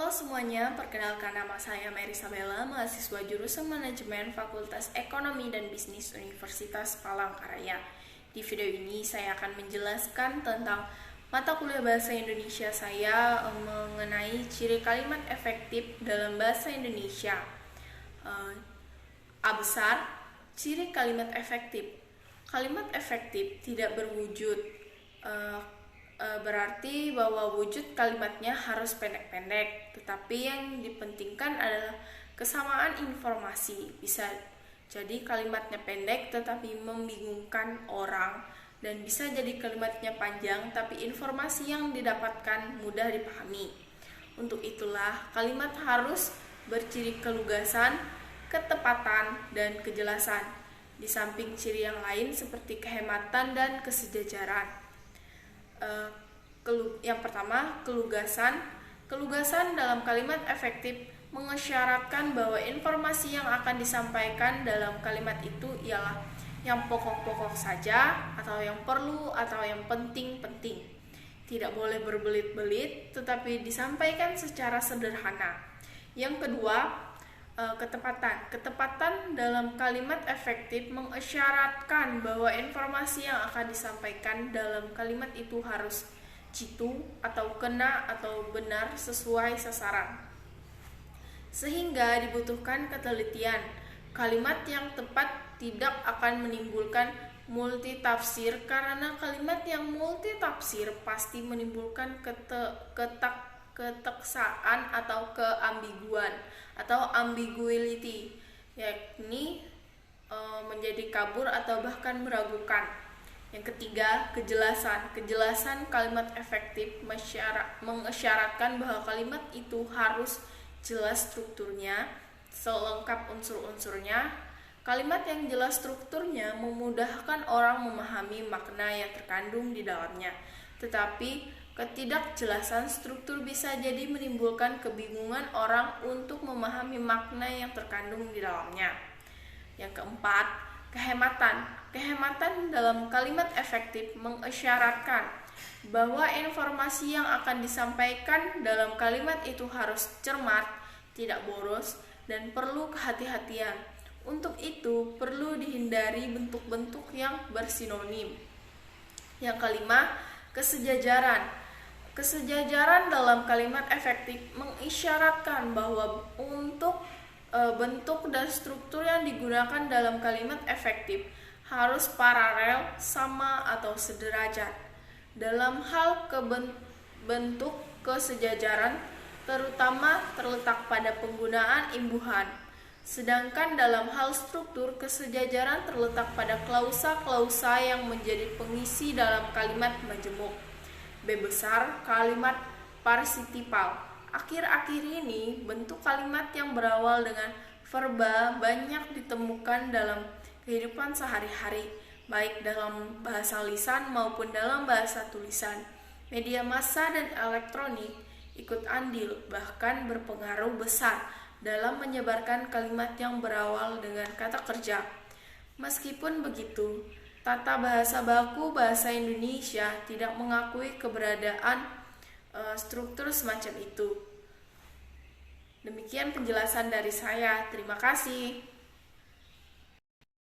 Halo semuanya, perkenalkan nama saya Merisabella, mahasiswa jurusan Manajemen Fakultas Ekonomi dan Bisnis Universitas Palangkaraya. Di video ini saya akan menjelaskan tentang mata kuliah Bahasa Indonesia saya mengenai ciri kalimat efektif dalam Bahasa Indonesia. A besar, ciri kalimat efektif. Kalimat efektif tidak berwujud, berarti bahwa wujud kalimatnya harus pendek-pendek, tetapi yang dipentingkan adalah kesamaan informasi. Bisa jadi kalimatnya pendek tetapi membingungkan orang, dan bisa jadi kalimatnya panjang tapi informasi yang didapatkan mudah dipahami. Untuk itulah kalimat harus berciri kelugasan, ketepatan, dan kejelasan, di samping ciri yang lain seperti kehematan dan kesejajaran. Yang pertama, kelugasan. Kelugasan dalam kalimat efektif mengisyaratkan bahwa informasi yang akan disampaikan dalam kalimat itu ialah yang pokok-pokok saja, atau yang perlu, atau yang penting-penting. Tidak boleh berbelit-belit, tetapi disampaikan secara sederhana. Yang kedua, ketepatan. Ketepatan dalam kalimat efektif mengisyaratkan bahwa informasi yang akan disampaikan dalam kalimat itu harus jitu atau kena atau benar sesuai sasaran, sehingga dibutuhkan ketelitian. Kalimat yang tepat tidak akan menimbulkan multitafsir, karena kalimat yang multitafsir pasti menimbulkan keteksaan atau keambiguan atau ambiguity, yakni menjadi kabur atau bahkan meragukan. Yang ketiga, kejelasan. Kejelasan kalimat efektif mengisyaratkan bahwa kalimat itu harus jelas strukturnya, selengkap unsur-unsurnya. Kalimat yang jelas strukturnya memudahkan orang memahami makna yang terkandung di dalamnya. Tetapi ketidakjelasan struktur bisa jadi menimbulkan kebingungan orang untuk memahami makna yang terkandung di dalamnya. Yang keempat, kehematan. Kehematan dalam kalimat efektif mengisyaratkan bahwa informasi yang akan disampaikan dalam kalimat itu harus cermat, tidak boros, dan perlu kehati-hatian. Untuk itu, perlu dihindari bentuk-bentuk yang bersinonim. Yang kelima, kesejajaran. Kesejajaran dalam kalimat efektif mengisyaratkan bahwa untuk bentuk dan struktur yang digunakan dalam kalimat efektif harus paralel, sama, atau sederajat. Dalam hal bentuk kesejajaran terutama terletak pada penggunaan imbuhan. Sedangkan dalam hal struktur, kesejajaran terletak pada klausa-klausa yang menjadi pengisi dalam kalimat majemuk. B besar, kalimat partisipal. Akhir-akhir ini, bentuk kalimat yang berawal dengan verba banyak ditemukan dalam kehidupan sehari-hari, baik dalam bahasa lisan maupun dalam bahasa tulisan. Media massa dan elektronik ikut andil, bahkan berpengaruh besar dalam menyebarkan kalimat yang berawal dengan kata kerja. Meskipun begitu, tata bahasa baku bahasa Indonesia tidak mengakui keberadaan struktur semacam itu. Demikian penjelasan dari saya. Terima kasih.